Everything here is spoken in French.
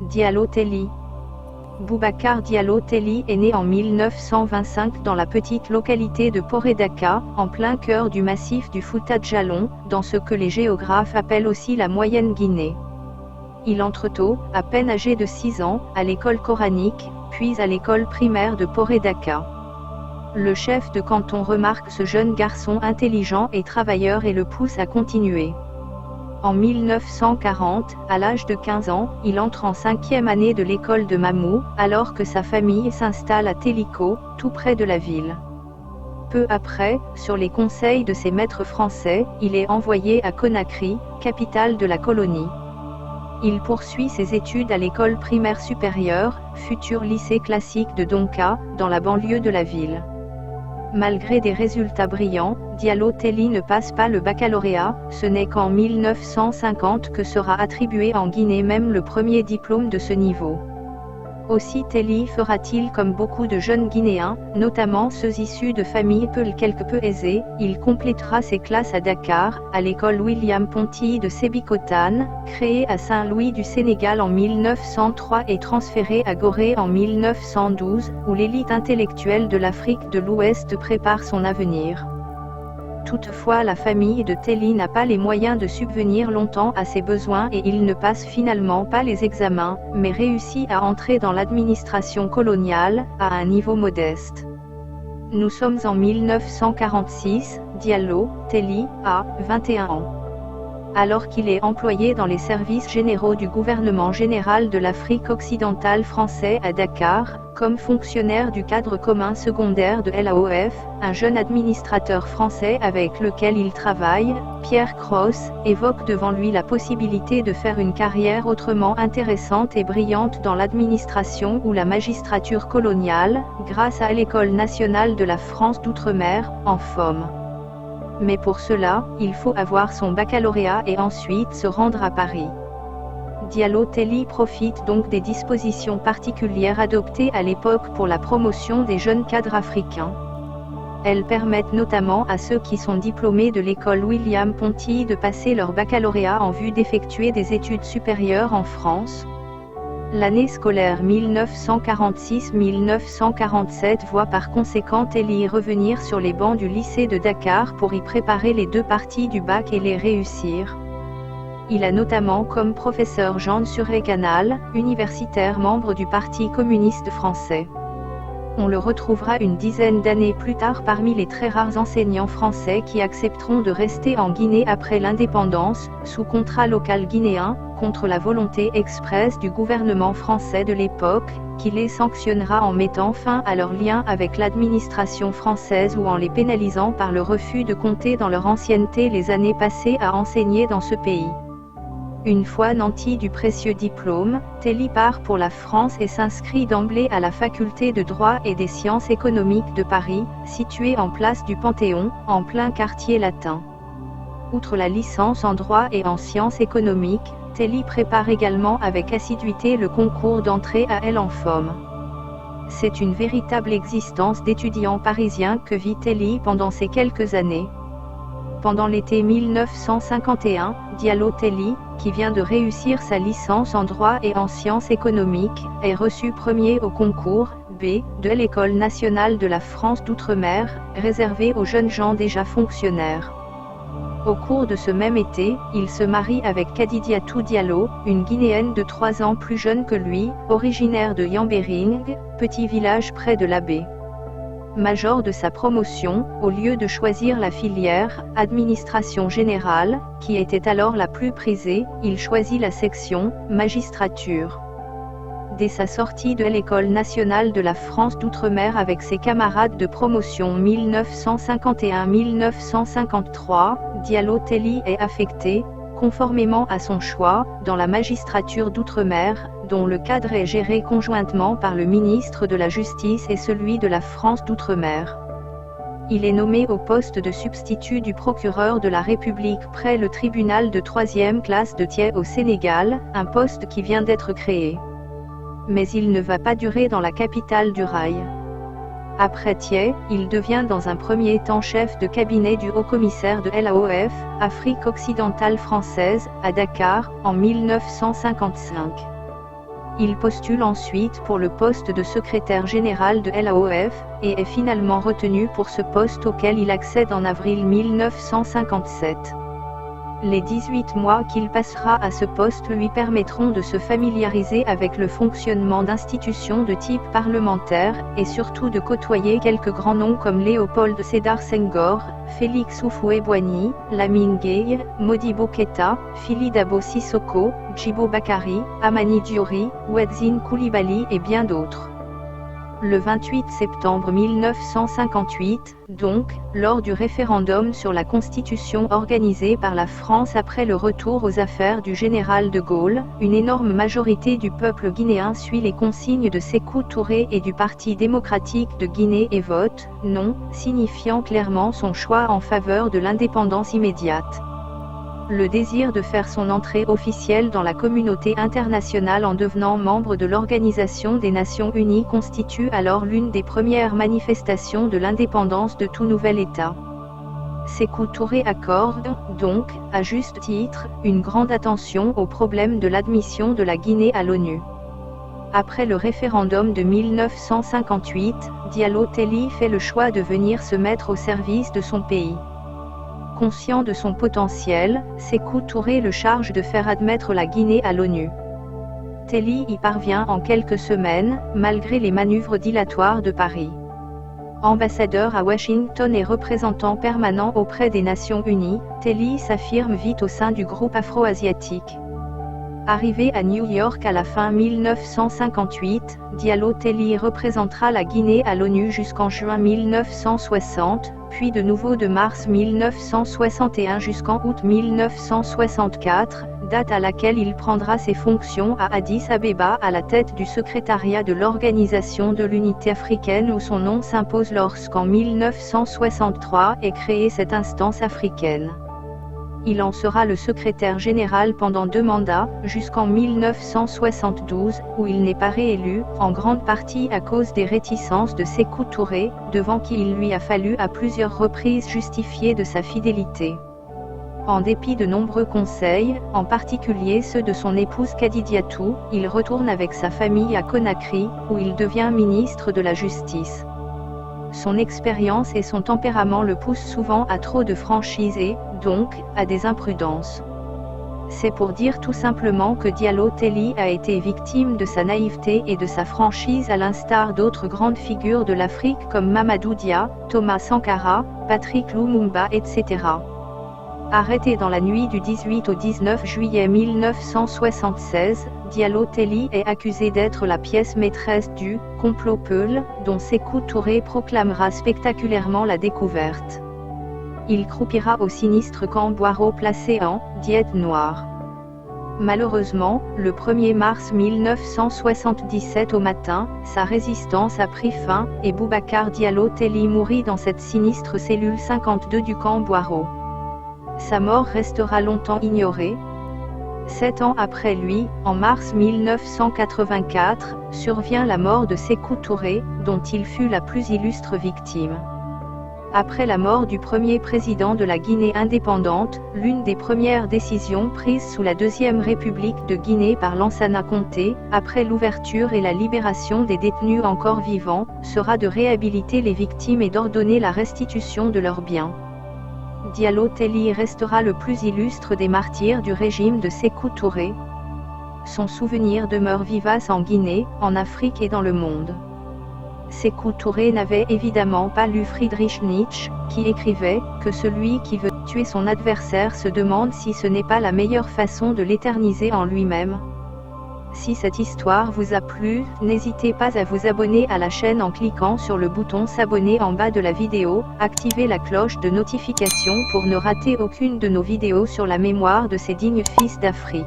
Diallo Telli. Boubacar Diallo Telli est né en 1925 dans la petite localité de Poré-Daka, en plein cœur du massif du Fouta Djallon, dans ce que les géographes appellent aussi la Moyenne Guinée. Il entre tôt, à peine âgé de 6 ans, à l'école coranique, puis à l'école primaire de Poré-Daka. Le chef de canton remarque ce jeune garçon intelligent et travailleur et le pousse à continuer. En 1940, à l'âge de 15 ans, il entre en 5e année de l'école de Mamou, alors que sa famille s'installe à Téliko, tout près de la ville. Peu après, sur les conseils de ses maîtres français, il est envoyé à Conakry, capitale de la colonie. Il poursuit ses études à l'école primaire supérieure, futur lycée classique de Donka, dans la banlieue de la ville. Malgré des résultats brillants, Diallo Telli ne passe pas le baccalauréat, ce n'est qu'en 1950 que sera attribué en Guinée même le premier diplôme de ce niveau. Aussi Telli fera-t-il comme beaucoup de jeunes Guinéens, notamment ceux issus de familles quelque peu aisées, il complétera ses classes à Dakar, à l'école William Ponty de Sébikotane, créée à Saint-Louis du Sénégal en 1903 et transférée à Gorée en 1912, où l'élite intellectuelle de l'Afrique de l'Ouest prépare son avenir. Toutefois la famille de Telli n'a pas les moyens de subvenir longtemps à ses besoins et il ne passe finalement pas les examens, mais réussit à entrer dans l'administration coloniale, à un niveau modeste. Nous sommes en 1946, Diallo Telli a 21 ans. Alors qu'il est employé dans les services généraux du gouvernement général de l'Afrique occidentale français à Dakar, comme fonctionnaire du cadre commun secondaire de l'AOF, un jeune administrateur français avec lequel il travaille, Pierre Cross, évoque devant lui la possibilité de faire une carrière autrement intéressante et brillante dans l'administration ou la magistrature coloniale, grâce à l'École nationale de la France d'outre-mer, en FOM. Mais pour cela, il faut avoir son baccalauréat et ensuite se rendre à Paris. Diallo Telli profite donc des dispositions particulières adoptées à l'époque pour la promotion des jeunes cadres africains. Elles permettent notamment à ceux qui sont diplômés de l'école William Ponty de passer leur baccalauréat en vue d'effectuer des études supérieures en France. L'année scolaire 1946-1947 voit par conséquent Telli revenir sur les bancs du lycée de Dakar pour y préparer les 2 parties du bac et les réussir. Il a notamment comme professeur Jean Suré-Canal, universitaire membre du Parti communiste français. On le retrouvera une dizaine d'années plus tard parmi les très rares enseignants français qui accepteront de rester en Guinée après l'indépendance, sous contrat local guinéen, contre la volonté expresse du gouvernement français de l'époque, qui les sanctionnera en mettant fin à leurs liens avec l'administration française ou en les pénalisant par le refus de compter dans leur ancienneté les années passées à enseigner dans ce pays. Une fois nanti du précieux diplôme, Telli part pour la France et s'inscrit d'emblée à la faculté de droit et des sciences économiques de Paris, située en place du Panthéon, en plein quartier latin. Outre la licence en droit et en sciences économiques, Telli prépare également avec assiduité le concours d'entrée à en FOM. C'est une véritable existence d'étudiant parisien que vit Telli pendant ces quelques années. Pendant l'été 1951, Diallo Telli, qui vient de réussir sa licence en droit et en sciences économiques, est reçu premier au concours B de l'École nationale de la France d'outre-mer, réservé aux jeunes gens déjà fonctionnaires. Au cours de ce même été, il se marie avec Kadidiatou Diallo, une Guinéenne de 3 ans plus jeune que lui, originaire de Yambéring, petit village près de la baie. Major de sa promotion, au lieu de choisir la filière « Administration générale », qui était alors la plus prisée, il choisit la section « Magistrature ». Dès sa sortie de l'École nationale de la France d'outre-mer avec ses camarades de promotion 1951-1953, Diallo Telli est affecté, conformément à son choix, dans la magistrature d'outre-mer, dont le cadre est géré conjointement par le ministre de la Justice et celui de la France d'outre-mer. Il est nommé au poste de substitut du procureur de la République près le tribunal de 3e classe de Thiès au Sénégal, un poste qui vient d'être créé. Mais il ne va pas durer dans la capitale du rail. Après Thiès, il devient dans un premier temps chef de cabinet du haut-commissaire de l'AOF, Afrique occidentale française, à Dakar, en 1955. Il postule ensuite pour le poste de secrétaire général de l'AOF, et est finalement retenu pour ce poste auquel il accède en avril 1957. Les 18 mois qu'il passera à ce poste lui permettront de se familiariser avec le fonctionnement d'institutions de type parlementaire, et surtout de côtoyer quelques grands noms comme Léopold Sédar Senghor, Félix Houphouët-Boigny, Lamine Gueye, Modibo Keïta, Fili Dabo Sissoko, Djibo Bakary, Amani Diori, Ouedzine Coulibaly et bien d'autres. Le 28 septembre 1958, donc, lors du référendum sur la Constitution organisé par la France après le retour aux affaires du général de Gaulle, une énorme majorité du peuple guinéen suit les consignes de Sékou Touré et du Parti démocratique de Guinée et vote « non », signifiant clairement son choix en faveur de l'indépendance immédiate. Le désir de faire son entrée officielle dans la communauté internationale en devenant membre de l'Organisation des Nations Unies constitue alors l'une des premières manifestations de l'indépendance de tout nouvel État. Sékou Touré accorde, donc, à juste titre, une grande attention au problème de l'admission de la Guinée à l'ONU. Après le référendum de 1958, Diallo Telli fait le choix de venir se mettre au service de son pays. Conscient de son potentiel, Sékou Touré le charge de faire admettre la Guinée à l'ONU. Telli y parvient en quelques semaines, malgré les manœuvres dilatoires de Paris. Ambassadeur à Washington et représentant permanent auprès des Nations Unies, Telli s'affirme vite au sein du groupe afro-asiatique. Arrivé à New York à la fin 1958, Diallo Telli représentera la Guinée à l'ONU jusqu'en juin 1960, puis de nouveau de mars 1961 jusqu'en août 1964, date à laquelle il prendra ses fonctions à Addis Abeba à la tête du secrétariat de l'Organisation de l'Unité africaine où son nom s'impose lorsqu'en 1963 est créée cette instance africaine. Il en sera le secrétaire général pendant 2 mandats, jusqu'en 1972, où il n'est pas réélu, en grande partie à cause des réticences de Sékou Touré, devant qui il lui a fallu à plusieurs reprises justifier de sa fidélité. En dépit de nombreux conseils, en particulier ceux de son épouse Kadidiatou, il retourne avec sa famille à Conakry, où il devient ministre de la Justice. Son expérience et son tempérament le poussent souvent à trop de franchise et, donc, à des imprudences. C'est pour dire tout simplement que Diallo Telli a été victime de sa naïveté et de sa franchise à l'instar d'autres grandes figures de l'Afrique comme Mamadou Dia, Thomas Sankara, Patrick Lumumba etc. Arrêté dans la nuit du 18 au 19 juillet 1976, Diallo Telli est accusé d'être la pièce maîtresse du « complot Peul », dont Sékou Touré proclamera spectaculairement la découverte. Il croupira au sinistre camp Boiro placé en « diète noire ». Malheureusement, le 1er mars 1977 au matin, sa résistance a pris fin, et Boubacar Diallo Telli mourut dans cette sinistre cellule 52 du camp Boiro. Sa mort restera longtemps ignorée. 7 ans après lui, en mars 1984, survient la mort de Sékou Touré, dont il fut la plus illustre victime. Après la mort du premier président de la Guinée indépendante, l'une des premières décisions prises sous la Deuxième République de Guinée par Lansana Conté, après l'ouverture et la libération des détenus encore vivants, sera de réhabiliter les victimes et d'ordonner la restitution de leurs biens. Diallo Telli restera le plus illustre des martyrs du régime de Sékou Touré. Son souvenir demeure vivace en Guinée, en Afrique et dans le monde. Sékou Touré n'avait évidemment pas lu Friedrich Nietzsche, qui écrivait que celui qui veut tuer son adversaire se demande si ce n'est pas la meilleure façon de l'éterniser en lui-même. Si cette histoire vous a plu, n'hésitez pas à vous abonner à la chaîne en cliquant sur le bouton s'abonner en bas de la vidéo, activez la cloche de notification pour ne rater aucune de nos vidéos sur la mémoire de ces dignes fils d'Afrique.